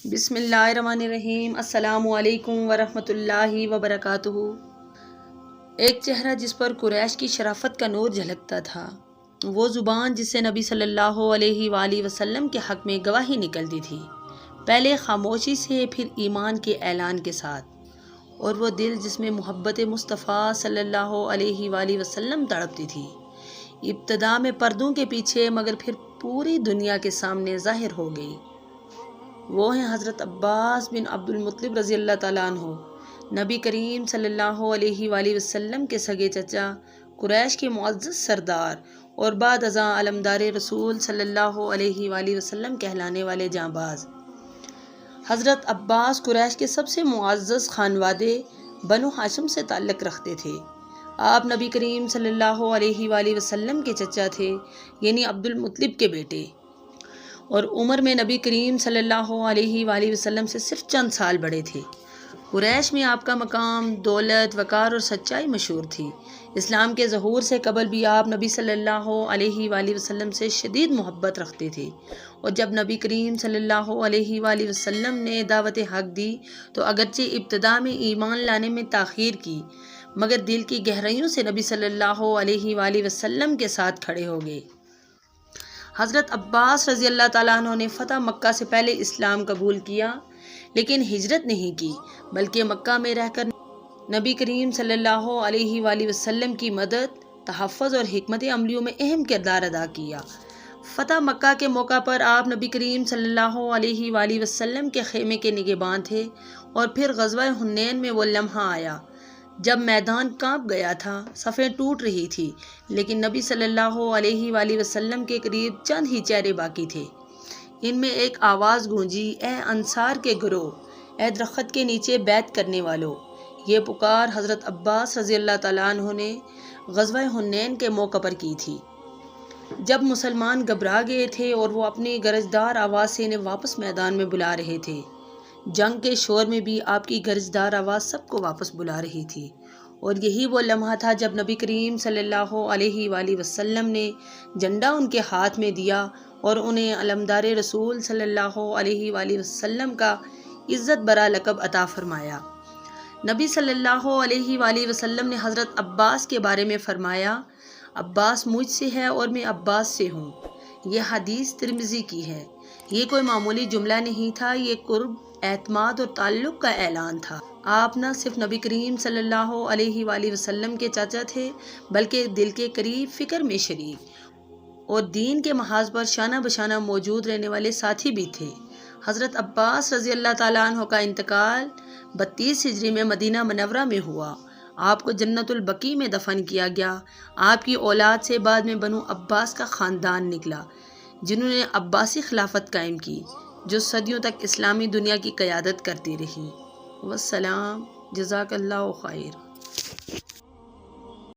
بسم اللہ الرحمن الرحیم۔ السلام علیکم ورحمۃ اللہ وبرکاتہ۔ ایک چہرہ جس پر قریش کی شرافت کا نور جھلکتا تھا، وہ زبان جس سے نبی صلی اللہ علیہ وآلہ وسلم کے حق میں گواہی نکلتی تھی، پہلے خاموشی سے پھر ایمان کے اعلان کے ساتھ، اور وہ دل جس میں محبت مصطفیٰ صلی اللہ علیہ وآلہ وسلم تڑپتی تھی، ابتدا میں پردوں کے پیچھے مگر پھر پوری دنیا کے سامنے ظاہر ہو گئی۔ وہ ہیں حضرت عباس بن عبد المطلب رضی اللہ تعالیٰ عنہ، نبی کریم صلی اللہ علیہ وآلہ وسلم کے سگے چچا، قریش کے معزز سردار اور بعد ازاں علمدار رسول صلی اللہ علیہ وآلہ وسلم کہلانے والے جانباز۔ حضرت عباس قریش کے سب سے معزز خانوادے بنو ہاشم سے تعلق رکھتے تھے۔ آپ نبی کریم صلی اللہ علیہ وآلہ وسلم کے چچا تھے، یعنی عبد المطلب کے بیٹے، اور عمر میں نبی کریم صلی اللہ علیہ وآلہ وسلم سے صرف چند سال بڑے تھے۔ قریش میں آپ کا مقام، دولت، وقار اور سچائی مشہور تھی۔ اسلام کے ظہور سے قبل بھی آپ نبی صلی اللہ علیہ وآلہ وسلم سے شدید محبت رکھتے تھے، اور جب نبی کریم صلی اللہ علیہ وآلہ وسلم نے دعوت حق دی تو اگرچہ ابتدا میں ایمان لانے میں تاخیر کی، مگر دل کی گہرائیوں سے نبی صلی اللہ علیہ وآلہ وسلم کے ساتھ کھڑے ہو گئے۔ حضرت عباس رضی اللہ تعالیٰ عنہ نے فتح مکہ سے پہلے اسلام قبول کیا، لیکن ہجرت نہیں کی، بلکہ مکہ میں رہ کر نبی کریم صلی اللہ علیہ وآلہ وسلم کی مدد، تحفظ اور حکمت عملیوں میں اہم کردار ادا کیا۔ فتح مکہ کے موقع پر آپ نبی کریم صلی اللہ علیہ وآلہ وسلم کے خیمے کے نگہبان تھے، اور پھر غزوہ حنین میں وہ لمحہ آیا جب میدان کانپ گیا تھا، صفیں ٹوٹ رہی تھی، لیکن نبی صلی اللہ علیہ وآلہ وسلم کے قریب چند ہی چہرے باقی تھے۔ ان میں ایک آواز گونجی، اے انصار کے گروہ، اے درخت کے نیچے بیعت کرنے والوں۔ یہ پکار حضرت عباس رضی اللہ تعالیٰ عنہ نے غزوہ حنین کے موقع پر کی تھی، جب مسلمان گھبرا گئے تھے اور وہ اپنی گرجدار آواز سے انہیں واپس میدان میں بلا رہے تھے۔ جنگ کے شور میں بھی آپ کی گرجدار آواز سب کو واپس بلا رہی تھی، اور یہی وہ لمحہ تھا جب نبی کریم صلی اللہ علیہ وآلہ وسلم نے جھنڈا ان کے ہاتھ میں دیا اور انہیں علمدار رسول صلی اللہ علیہ وآلہ وسلم کا عزت برا لقب عطا فرمایا۔ نبی صلی اللہ علیہ وآلہ وسلم نے حضرت عباس کے بارے میں فرمایا، عباس مجھ سے ہے اور میں عباس سے ہوں۔ یہ حدیث ترمذی کی ہے۔ یہ کوئی معمولی جملہ نہیں تھا، یہ قرب، اعتماد اور تعلق کا اعلان تھا۔ آپ نہ صرف نبی کریم صلی اللہ علیہ وآلہ وسلم کے چاچا تھے، بلکہ دل کے قریب، فکر میں شریک اور دین کے محاذ پر شانہ بشانہ موجود رہنے والے ساتھی بھی تھے۔ حضرت عباس رضی اللہ تعالیٰ عنہ کا انتقال 32 ہجری میں مدینہ منورہ میں ہوا۔ آپ کو جنت البقیع میں دفن کیا گیا۔ آپ کی اولاد سے بعد میں بنو عباس کا خاندان نکلا، جنہوں نے عباسی خلافت قائم کی، جو صدیوں تک اسلامی دنیا کی قیادت کرتی رہی۔ والسلام، جزاک اللہ خیر۔